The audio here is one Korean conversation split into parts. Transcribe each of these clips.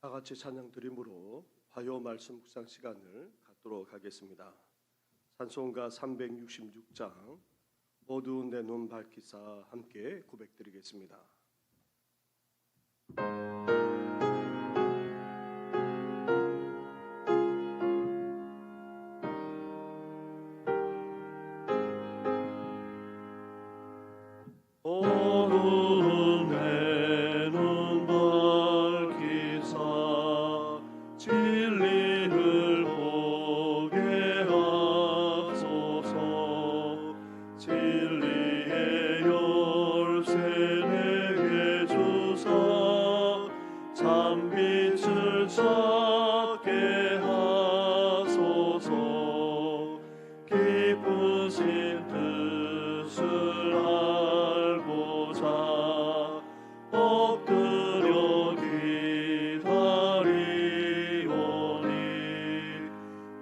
다 같이 찬양 드림으로 화요 말씀 묵상 시간을 갖도록 하겠습니다. 찬송가 366장 어두운 내 눈 밝히사 함께 고백드리겠습니다. 어두운 내 눈 밝히사 진리를 보게 하소서. 진리의 열쇠 내게 주사 참빛을 찾게 하소서. 기쁘신 뜻을 알고자 엎드려 기다리오니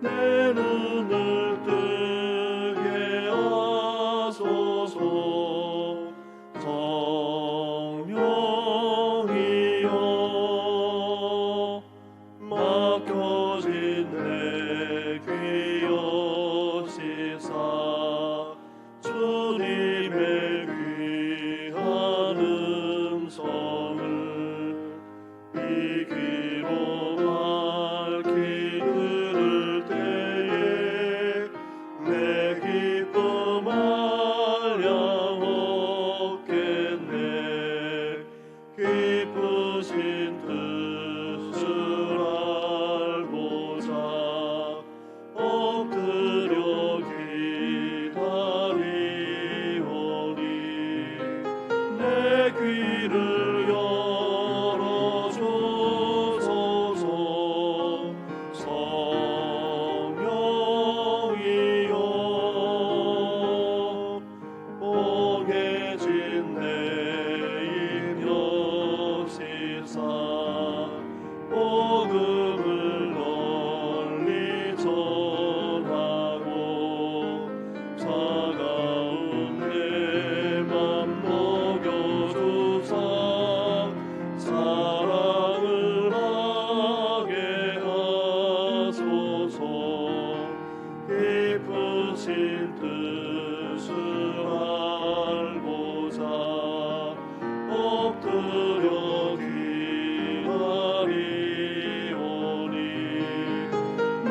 내 눈을 뜨게 하소서. 성령이여 맡겨진 내 귀 여시사 주님의 귀한 음성을 이 귀로 밝히 들을 때에 내 기쁨 알량 얻겠네. 기쁘신 뜻을 알고자 엎드려 기다리오니 내 귀를 열어주소서. 성령이여 멍해진 내 입 여시사 복음을 널리 전하고 차가운 내 맘 먹여주사 사랑을 하게 하소서. 기쁘신 뜻을 알고자 엎드려 기다리오니 내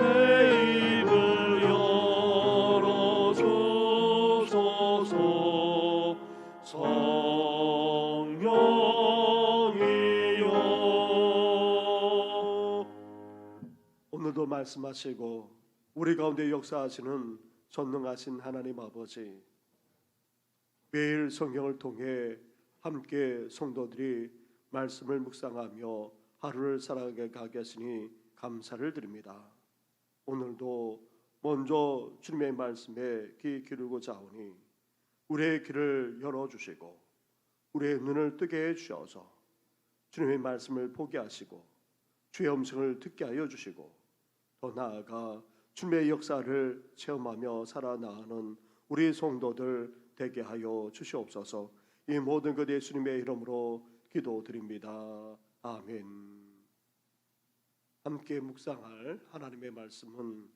입을 열어주소서. 성령이여 오늘도 말씀하시고 우리 가운데 역사하시는 전능하신 하나님 아버지, 매일 성경을 통해 함께 성도들이 말씀을 묵상하며 하루를 살아가게 하시니 감사를 드립니다. 오늘도 먼저 주님의 말씀에 귀 기울이고자 하오니 우리의 귀를 열어주시고 우리의 눈을 뜨게 해주셔서 주님의 말씀을 보게 하시고 주의 음성을 듣게 하여 주시고 더 나아가 주님의 역사를 체험하며 살아나가는 우리 성도들 되게 하여 주시옵소서. 이 모든 것 예수님의 이름으로 기도드립니다. 아멘. 함께 묵상할 하나님의 말씀은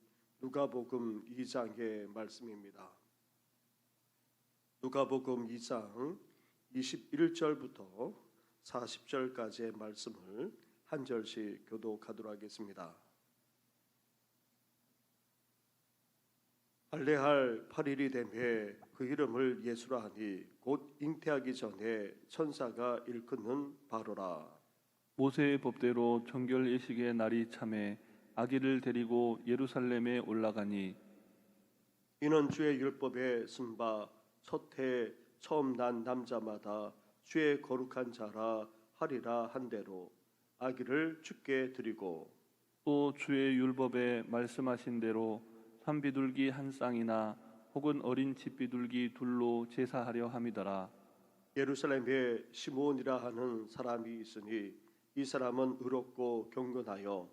누가복음 2장의 말씀입니다. 누가복음 2장 21절부터 40절까지의 말씀을 한 절씩 교독하도록 하겠습니다. 할례할 8일이 되매 그 이름을 예수라 하니 곧 잉태하기 전에 천사가 일컫는 바로라. 모세의 법대로 정결 예식의 날이 참에 아기를 데리고 예루살렘에 올라가니 이는 주의 율법에 쓴 바 첫 해 처음 난 남자마다 주의 거룩한 자라 하리라 한 대로 아기를 주께 드리고 또 주의 율법에 말씀하신 대로 산비둘기 한 쌍이나 혹은 어린 집비둘기 둘로 제사하려 함이더라. 예루살렘에 시므온이라 하는 사람이 있으니 이 사람은 의롭고 경건하여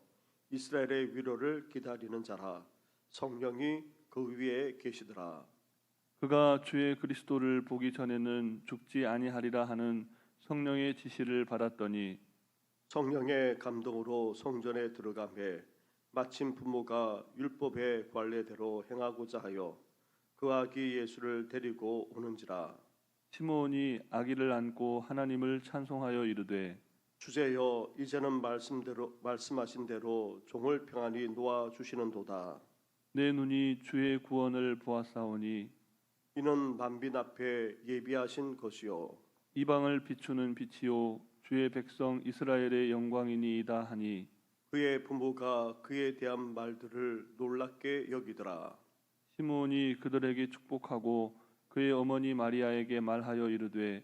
이스라엘의 위로를 기다리는 자라. 성령이 그 위에 계시더라. 그가 주의 그리스도를 보기 전에는 죽지 아니하리라 하는 성령의 지시를 받았더니 성령의 감동으로 성전에 들어가매 마침 부모가 율법의 관례대로 행하고자 하여 그 아기 예수를 데리고 오는지라. 시므온이 아기를 안고 하나님을 찬송하여 이르되 주제여 이제는 말씀하신 대로 종을 평안히 놓아 주시는도다. 내 눈이 주의 구원을 보았사오니 이는 만빈 앞에 예비하신 것이요 이방을 비추는 빛이요 주의 백성 이스라엘의 영광이니이다 하니 그의 부모가 그에 대한 말들을 놀랍게 여기더라. 시므온이 그들에게 축복하고 그의 어머니 마리아에게 말하여 이르되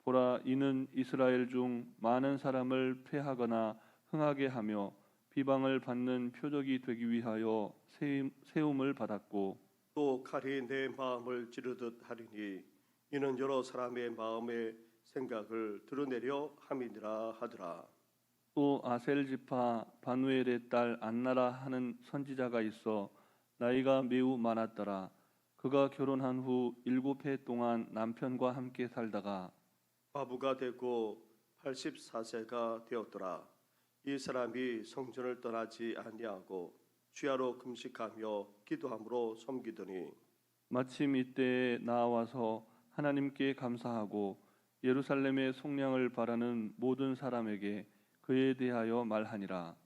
보라 이는 이스라엘 중 많은 사람을 패하거나 흥하게 하며 비방을 받는 표적이 되기 위하여 세움을 받았고 또 칼이 내 마음을 찌르듯 하리니 이는 여러 사람의 마음의 생각을 드러내려 함이니라 하더라. 또 아셀 지파 바누엘의 딸 안나라 하는 선지자가 있어 나이가 매우 많았더라. 그가 결혼한 후 7해 동안 남편과 함께 살다가 과부가 되고 84세가 되었더라. 이 사람이 성전을 떠나지 아니하고 주야로 금식하며 기도함으로 섬기더니 마침 이때에 나와서 하나님께 감사하고 예루살렘의 속량을 바라는 모든 사람에게 그에 대하여 말하니라.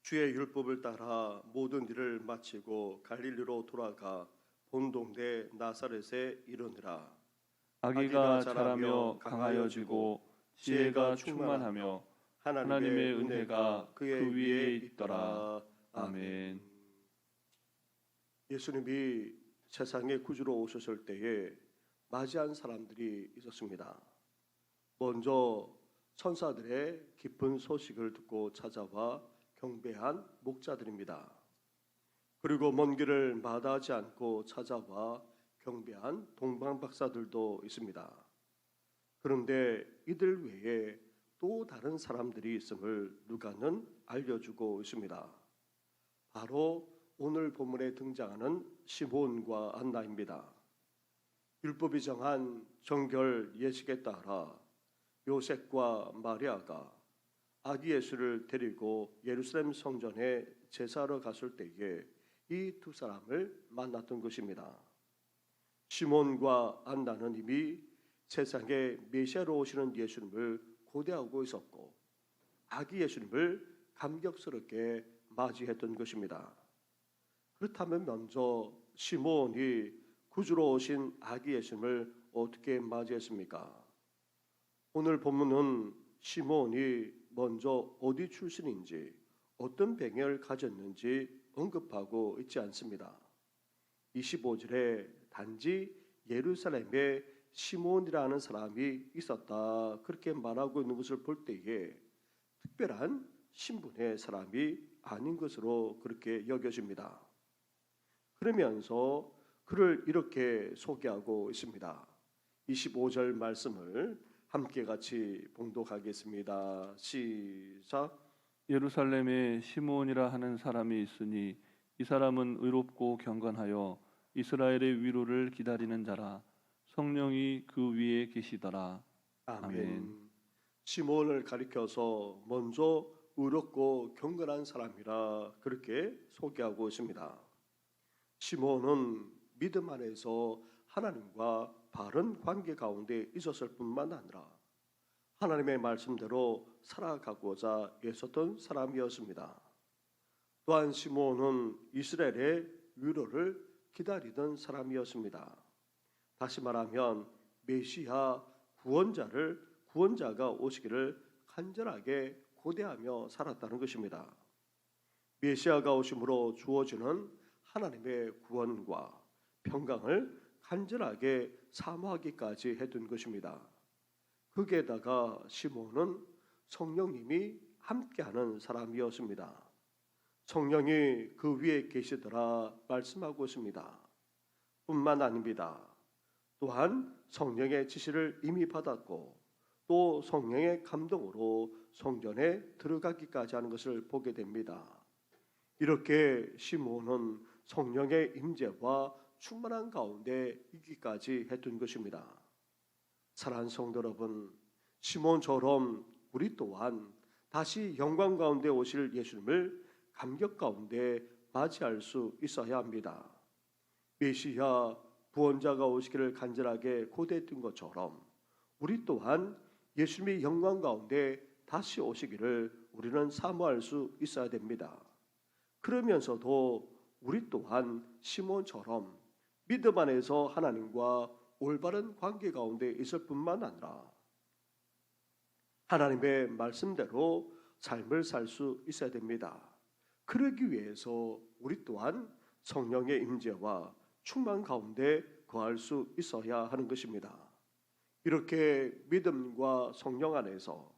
주의 율법을 따라 모든 일을 마치고 갈릴리로 돌아가 본 동네 나사렛에 이르니라. 아기가 자라며 강하여지고 지혜가 충만하며 하나님의 은혜가 그 위에 있더라. 아멘. 예수님이 세상에 구주로 오셨을 때에 맞이한 사람들이 있었습니다. 먼저 천사들의 기쁜 소식을 듣고 찾아와 경배한 목자들입니다. 그리고 먼 길을 마다하지 않고 찾아와 경배한 동방박사들도 있습니다. 그런데 이들 외에 또 다른 사람들이 있음을 누가는 알려주고 있습니다. 바로 오늘 본문에 등장하는 시몬과 안나입니다. 율법이 정한 정결 예식에 따라 요셉과 마리아가 아기 예수를 데리고 예루살렘 성전에 제사하러 갔을 때에 이 두 사람을 만났던 것입니다. 시몬과 안나는 이미 세상에 메시아로 오시는 예수님을 고대하고 있었고 아기 예수님을 감격스럽게 맞이했던 것입니다. 그렇다면 먼저 시몬이 구주로 오신 아기 예수님을 어떻게 맞이했습니까? 오늘 본문은 시몬이 먼저 어디 출신인지 어떤 배경을 가졌는지 언급하고 있지 않습니다. 25절에 단지 예루살렘에 시몬이라는 사람이 있었다 그렇게 말하고 있는 것을 볼 때에 특별한 신분의 사람이 아닌 것으로 그렇게 여겨집니다. 그러면서 그를 이렇게 소개하고 있습니다. 25절 말씀을 함께 같이 봉독하겠습니다. 시작. 예루살렘에 시므온이라 하는 사람이 있으니 이 사람은 의롭고 경건하여 이스라엘의 위로를 기다리는 자라. 성령이 그 위에 계시더라. 아멘. 시몬을 가리켜서 먼저 의롭고 경건한 사람이라 그렇게 소개하고 있습니다. 시몬은 믿음 안에서 하나님과 바른 관계 가운데 있었을 뿐만 아니라 하나님의 말씀대로 살아가고자 애썼던 사람이었습니다. 또한 시몬은 이스라엘의 위로를 기다리던 사람이었습니다. 다시 말하면 메시아 구원자가 오시기를 간절하게 고대하며 살았다는 것입니다. 메시아가 오심으로 주어지는 하나님의 구원과 평강을 간절하게 사모하기까지 했던 것입니다. 거기에다가 시몬은 성령님이 함께하는 사람이었습니다. 성령이 그 위에 계시더라 말씀하고 있습니다. 뿐만 아닙니다. 또한 성령의 지시를 이미 받았고 또 성령의 감동으로 성전에 들어가기까지 하는 것을 보게 됩니다. 이렇게 시몬은 성령의 임재와 충만한 가운데 있기까지 했던 것입니다. 사랑하는 성도 여러분, 시몬처럼 우리 또한 다시 영광 가운데 오실 예수님을 감격 가운데 맞이할 수 있어야 합니다. 메시아 구원자가 오시기를 간절하게 고대했던 것처럼 우리 또한 예수님의 영광 가운데 다시 오시기를 우리는 사모할 수 있어야 됩니다. 그러면서도 우리 또한 시몬처럼 믿음 안에서 하나님과 올바른 관계 가운데 있을 뿐만 아니라 하나님의 말씀대로 삶을 살 수 있어야 됩니다. 그러기 위해서 우리 또한 성령의 임재와 충만 가운데 거할 수 있어야 하는 것입니다. 이렇게 믿음과 성령 안에서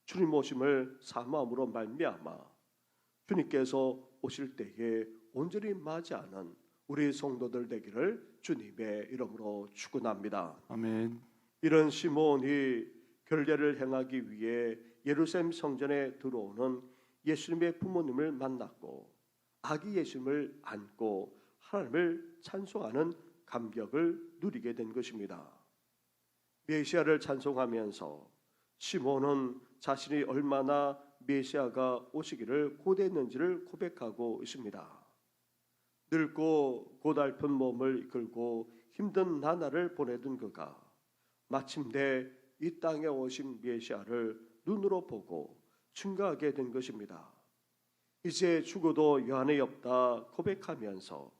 주님 오심을 사모함으로 말미암아 주님께서 오실 때에 온전히 맞이하는 우리 성도들 되기를 주님의 이름으로 축원합니다. 아멘. 이런 시몬이 결례를 행하기 위해 예루살렘 성전에 들어오는 예수님의 부모님을 만났고 아기 예수님을 안고 하나님을 찬송하는 감격을 누리게 된 것입니다. 메시아를 찬송하면서 시몬은 자신이 얼마나 메시아가 오시기를 고대했는지를 고백하고 있습니다. 늙고 고달픈 몸을 이끌고 힘든 나날을 보내던 그가 마침내 이 땅에 오신 메시아를 눈으로 보고 증거하게 된 것입니다. 이제 죽어도 여한이 없다 고백하면서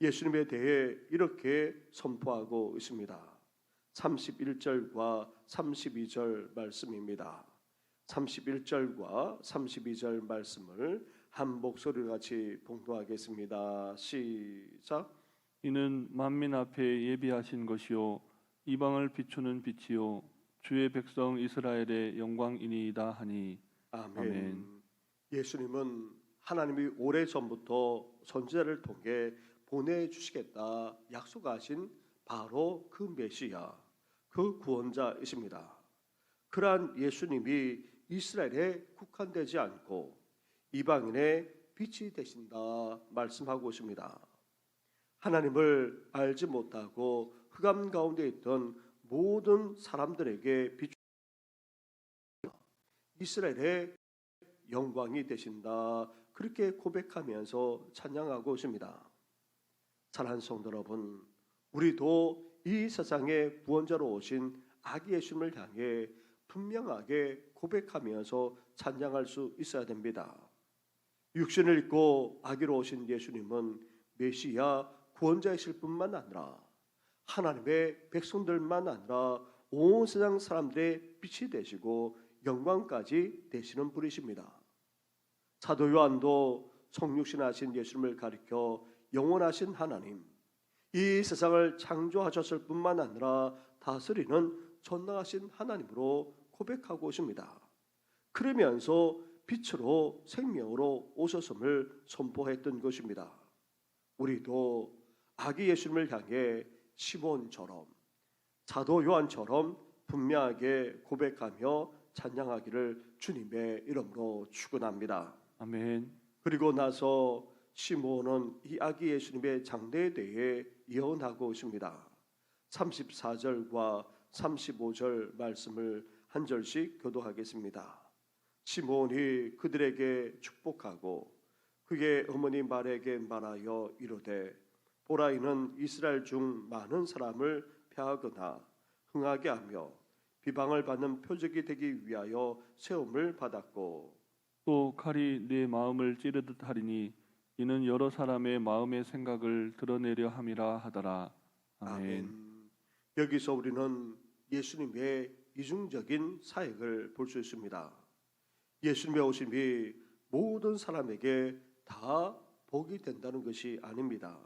예수님에 대해 이렇게 선포하고 있습니다. 31절과 32절 말씀입니다. 31절과 32절 말씀을 한 목소리 같이 봉독하겠습니다. 시작. 이는 만민 앞에 예비하신 것이요 이방을 비추는 빛이요 주의 백성 이스라엘의 영광이니이다 하니. 아멘. 아멘. 예수님은 하나님이 오래전부터 선지자를 통해 보내주시겠다 약속하신 바로 그 메시아, 그 구원자이십니다. 그러한 예수님이 이스라엘에 국한되지 않고 이방인의 빛이 되신다 말씀하고 있습니다. 하나님을 알지 못하고 흑암 가운데 있던 모든 사람들에게 비추 이스라엘의 영광이 되신다 그렇게 고백하면서 찬양하고 있습니다. 사랑하는 성도 여러분, 우리도 이 세상의 구원자로 오신 아기 예수님을 향해 분명하게 고백하면서 찬양할 수 있어야 됩니다. 육신을 입고 아기로 오신 예수님은 메시아 구원자이실 뿐만 아니라 하나님의 백성들만 아니라 온 세상 사람들의 빛이 되시고 영광까지 되시는 분이십니다. 사도 요한도 성육신하신 예수님을 가리켜 영원하신 하나님, 이 세상을 창조하셨을 뿐만 아니라 다스리는 전능하신 하나님으로 고백하고 있습니다. 그러면서 빛으로 생명으로 오셨음을 선포했던 것입니다. 우리도 아기 예수님을 향해 시몬처럼 사도 요한처럼 분명하게 고백하며 찬양하기를 주님의 이름으로 축원합니다. 아멘. 그리고 나서 시몬은 이 아기 예수님의 장래에 대해 예언하고 있습니다. 34절과 35절 말씀을 한 절씩 교도하겠습니다. 시몬이 그들에게 축복하고 그의 어머니 말에게 말하여 이르되 보라 이는 이스라엘 중 많은 사람을 폐하거나 흥하게 하며 비방을 받는 표적이 되기 위하여 세움을 받았고 또 칼이 내 마음을 찌르듯 하리니 이는 여러 사람의 마음의 생각을 드러내려 함이라 하더라. 아멘. 아멘. 여기서 우리는 예수님의 이중적인 사역을 볼 수 있습니다. 예수님의 오심이 모든 사람에게 다 복이 된다는 것이 아닙니다.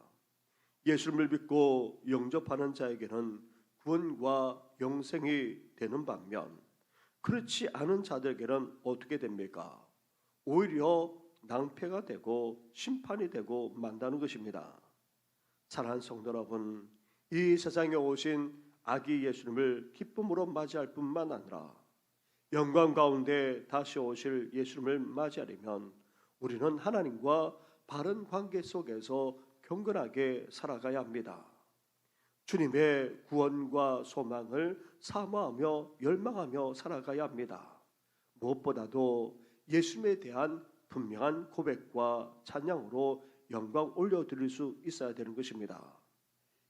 예수님을 믿고 영접하는 자에게는 구원과 영생이 되는 반면 그렇지 않은 자들에게는 어떻게 됩니까? 오히려 낭패가 되고 심판이 되고 만다는 것입니다. 사랑하는 성도 여러분, 이 세상에 오신 아기 예수님을 기쁨으로 맞이할 뿐만 아니라 영광 가운데 다시 오실 예수님을 맞이하려면 우리는 하나님과 바른 관계 속에서 경건하게 살아가야 합니다. 주님의 구원과 소망을 사모하며 열망하며 살아가야 합니다. 무엇보다도 예수님에 대한 분명한 고백과 찬양으로 영광 올려드릴 수 있어야 되는 것입니다.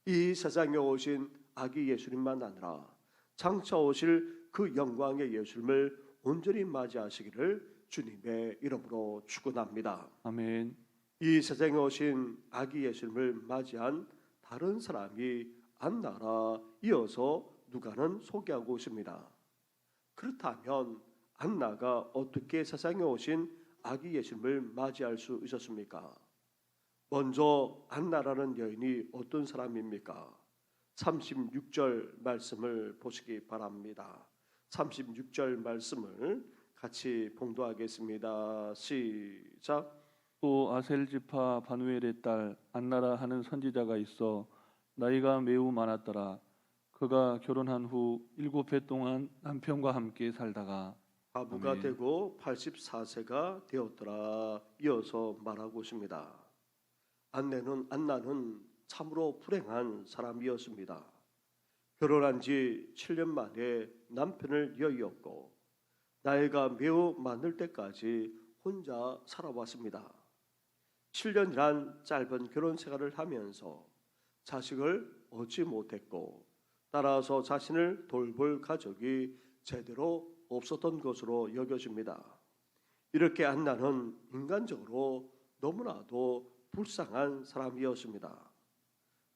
이 세상에 오신 아기 예수님만 아니라 장차 오실 그 영광의 예수님을 온전히 맞이하시기를 주님의 이름으로 축원합니다. 아멘. 이 세상에 오신 아기 예수님을 맞이한 다른 사람이 안나라 이어서 누가는 소개하고 있습니다. 그렇다면 안나가 어떻게 세상에 오신 아기 예수님을 맞이할 수 있었습니까? 먼저 안나라는 여인이 어떤 사람입니까? 36절 말씀을 보시기 바랍니다. 36절 말씀을 같이 봉독하겠습니다. 시작. 또 아셀 지파 바누엘의 딸 안나라 하는 선지자가 있어 나이가 매우 많았더라. 그가 결혼한 후 7해 동안 남편과 함께 살다가 과부가 아멘. 되고 84세가 되었더라. 이어서 말하고 있습니다. 안나는 참으로 불행한 사람이었습니다. 결혼한 지 7년 만에 남편을 여의었고 나이가 매우 많을 때까지 혼자 살아왔습니다. 7년이란 짧은 결혼 생활을 하면서 자식을 얻지 못했고 따라서 자신을 돌볼 가족이 제대로 없었던 것으로 여겨집니다. 이렇게 안나는 인간적으로 너무나도 불쌍한 사람이었습니다.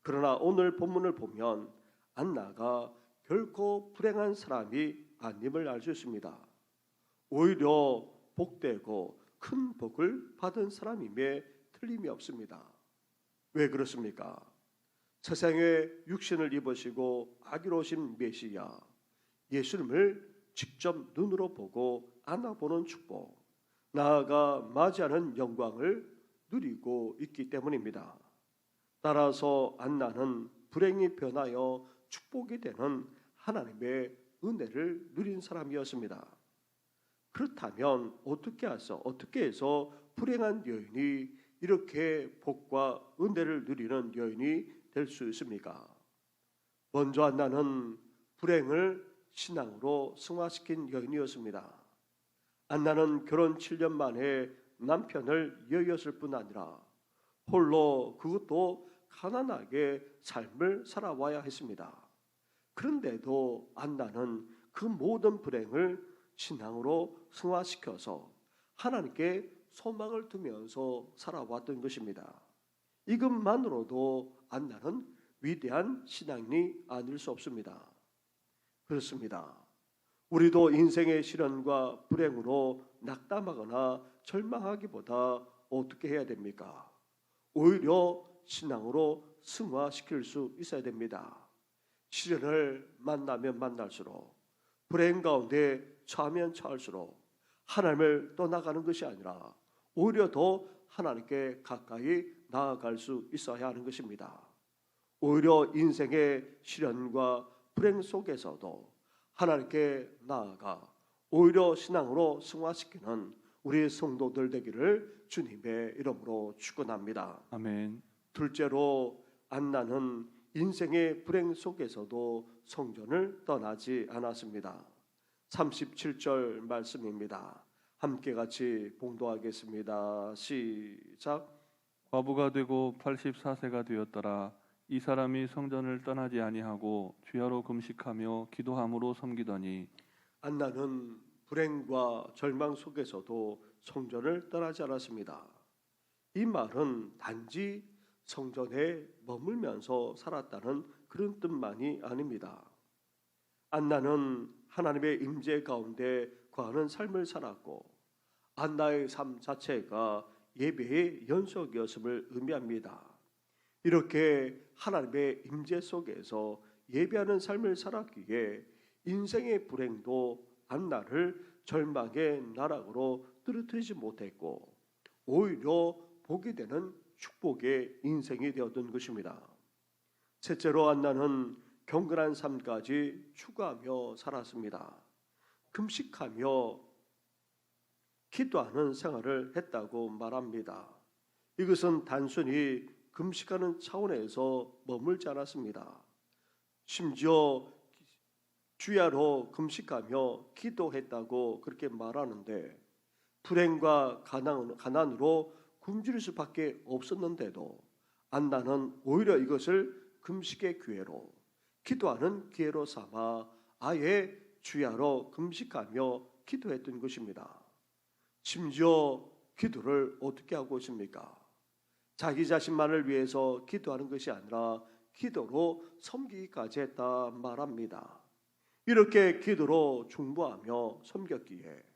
그러나 오늘 본문을 보면 안나가 결코 불행한 사람이 아님을 알 수 있습니다. 오히려 복되고 큰 복을 받은 사람임에 틀림이 없습니다. 왜 그렇습니까? 세상에 육신을 입으시고 아기로우신 메시아 예수님을 직접 눈으로 보고 안아보는 축복, 나아가 맞이하는 영광을 누리고 있기 때문입니다. 따라서 안나는 불행이 변하여 축복이 되는 하나님의 은혜를 누린 사람이었습니다. 그렇다면 어떻게 해서 불행한 여인이 이렇게 복과 은혜를 누리는 여인이 될 수 있습니까? 먼저 안나는 불행을 신앙으로 승화시킨 여인이었습니다. 안나는 결혼 7년 만에 남편을 여의었을 뿐 아니라 홀로 그것도 가난하게 삶을 살아와야 했습니다. 그런데도 안나는 그 모든 불행을 신앙으로 승화시켜서 하나님께 소망을 두면서 살아왔던 것입니다. 이것만으로도 안나는 위대한 신앙인이 아닐 수 없습니다. 그렇습니다. 우리도 인생의 시련과 불행으로 낙담하거나 절망하기보다 어떻게 해야 됩니까? 오히려 신앙으로 승화시킬 수 있어야 됩니다. 시련을 만나면 만날수록 불행 가운데 처하면 처할수록 하나님을 떠나가는 것이 아니라 오히려 더 하나님께 가까이 나아갈 수 있어야 하는 것입니다. 오히려 인생의 시련과 불행 속에서도 하나님께 나아가 오히려 신앙으로 승화시키는 우리 성도들 되기를 주님의 이름으로 축원합니다. 아멘. 둘째로 안나는 인생의 불행 속에서도 성전을 떠나지 않았습니다. 37절 말씀입니다. 함께 같이 봉독하겠습니다. 시작. 과부가 되고 84세가 되었더라. 이 사람이 성전을 떠나지 아니하고 주야로 금식하며 기도함으로 섬기더니 안나는 불행과 절망 속에서도 성전을 떠나지 않았습니다. 이 말은 단지 성전에 머물면서 살았다는 그런 뜻만이 아닙니다. 안나는 하나님의 임재 가운데 거하는 삶을 살았고 안나의 삶 자체가 예배의 연속이었음을 의미합니다. 이렇게 하나님의 임재 속에서 예배하는 삶을 살았기에 인생의 불행도 안나를 절망의 나락으로 떨어뜨리지 못했고 오히려 복이 되는 축복의 인생이 되었던 것입니다. 셋째로 안나는 경건한 삶까지 추구하며 살았습니다. 금식하며 기도하는 생활을 했다고 말합니다. 이것은 단순히 금식하는 차원에서 머물지 않았습니다. 심지어 주야로 금식하며 기도했다고 그렇게 말하는데 불행과 가난으로 굶주릴 수밖에 없었는데도 안나는 오히려 이것을 금식의 기회로, 기도하는 기회로 삼아 아예 주야로 금식하며 기도했던 것입니다. 심지어 기도를 어떻게 하고 있습니까? 자기 자신만을 위해서 기도하는 것이 아니라 기도로 섬기기까지 했다 말합니다. 이렇게 기도로 중보하며 섬겼기에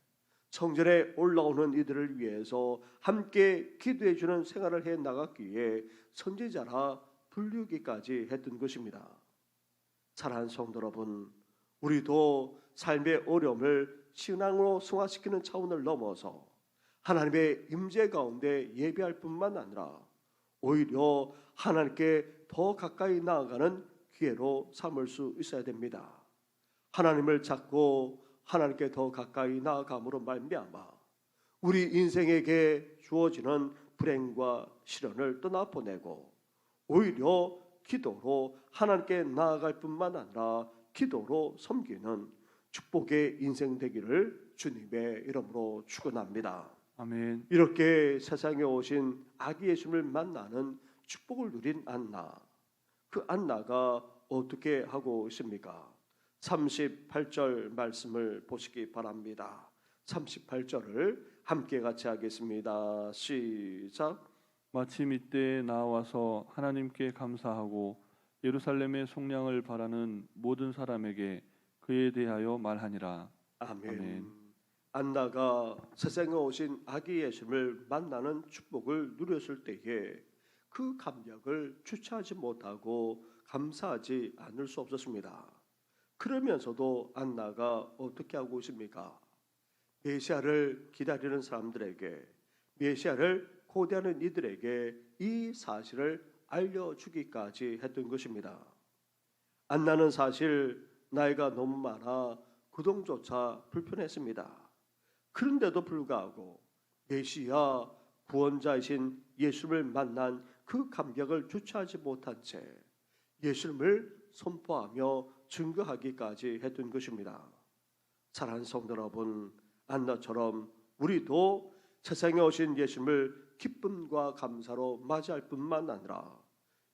성전에 올라오는 이들을 위해서 함께 기도해 주는 생활을 해 나갔기에 선지자라 불리우기까지 했던 것입니다. 사랑하는 성도 여러분, 우리도 삶의 어려움을 신앙으로 승화시키는 차원을 넘어서 하나님의 임재 가운데 예배할 뿐만 아니라 오히려 하나님께 더 가까이 나아가는 기회로 삼을 수 있어야 됩니다. 하나님을 찾고 하나님께 더 가까이 나아감으로 말미암아 우리 인생에게 주어지는 불행과 시련을 떠나보내고 오히려 기도로 하나님께 나아갈 뿐만 아니라 기도로 섬기는 축복의 인생 되기를 주님의 이름으로 축원합니다. 아멘. 이렇게 세상에 오신 아기 예수님을 만나는 축복을 누린 안나, 그 안나가 어떻게 하고 있습니까? 38절 말씀을 보시기 바랍니다. 38절을 함께 같이 하겠습니다. 시작. 마침 이때 나와서 하나님께 감사하고 예루살렘의 속량을 바라는 모든 사람에게 그에 대하여 말하니라. 아멘. 아멘. 안나가 세상에 오신 아기 예수님을 만나는 축복을 누렸을 때에 그 감격을 주체하지 못하고 감사하지 않을 수 없었습니다. 그러면서도 안나가 어떻게 하고 있습니까? 메시아를 기다리는 사람들에게, 메시아를 고대하는 이들에게 이 사실을 알려주기까지 했던 것입니다. 안나는 사실 나이가 너무 많아 구동조차 불편했습니다. 그런데도 불구하고 메시아 구원자이신 예수님을 만난 그 감격을 주체하지 못한 채 예수님을 선포하며 증거하기까지 했던 것입니다. 사랑하는 성도 여러분, 안나처럼 우리도 세상에 오신 예수님을 기쁨과 감사로 맞이할 뿐만 아니라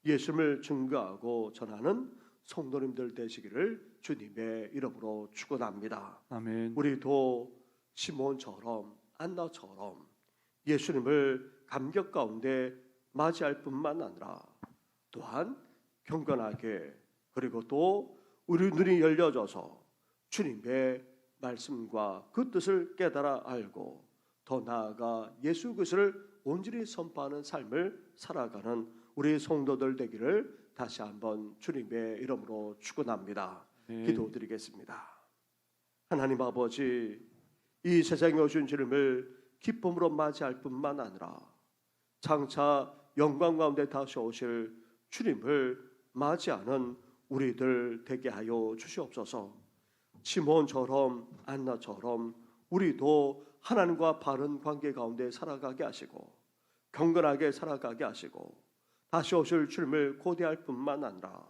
예수님을 증거하고 전하는 성도님들 되시기를 주님의 이름으로 축원합니다. 아멘. 우리도 시몬처럼 안나처럼 예수님을 감격 가운데 맞이할 뿐만 아니라 또한 경건하게, 그리고 또 우리 눈이 열려져서 주님의 말씀과 그 뜻을 깨달아 알고 더 나아가 예수 그리스도를 온전히 선포하는 삶을 살아가는 우리 성도들 되기를 다시 한번 주님의 이름으로 축원합니다. 기도드리겠습니다. 하나님 아버지, 이 세상에 오신 주님을 기쁨으로 맞이할 뿐만 아니라 장차 영광 가운데 다시 오실 주님을 맞이하는 우리들 되게 하여 주시옵소서. 시몬처럼 안나처럼 우리도 하나님과 바른 관계 가운데 살아가게 하시고 경건하게 살아가게 하시고 다시 오실 주님을 고대할 뿐만 아니라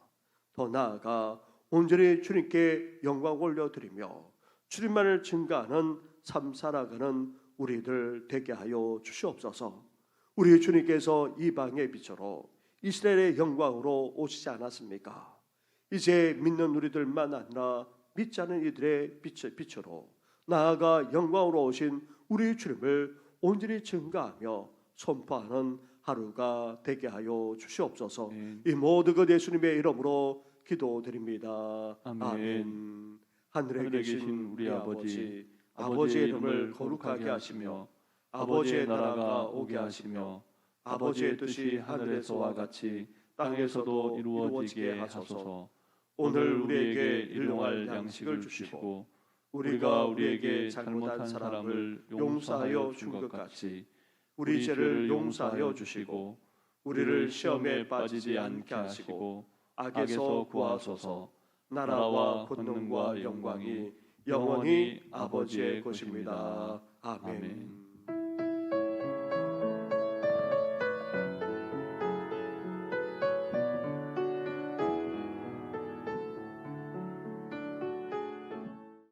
더 나아가 온전히 주님께 영광 올려드리며 주님만을 증거하는 삶 살아가는 우리들 되게 하여 주시옵소서. 우리 주님께서 이방의 빛으로 이스라엘의 영광으로 오시지 않았습니까? 이제 믿는 우리들만 아니라 믿지 않은 이들의 빛으로 나아가 영광으로 오신 우리 주님을 온전히 증거하며 선포하는 하루가 되게 하여 주시옵소서. 이 모든 것 예수님의 이름으로 기도드립니다. 아멘. 하늘에 계신 우리 아버지, 아버지의 이름을 거룩하게 하시며 아버지의 나라가 오게 하시며 아버지의 뜻이 하늘에서와 같이 땅에서도 이루어지게 하소서. 오늘 우리에게 일용할 양식을 주시고 우리가 우리에게 잘못한 사람을 용서하여 준 것 같이 우리 죄를 용서하여 주시고 우리를 시험에 빠지지 않게 하시고 악에서 구하소서. 나라와 권능과 영광이 영원히 아버지의 것입니다. 아멘.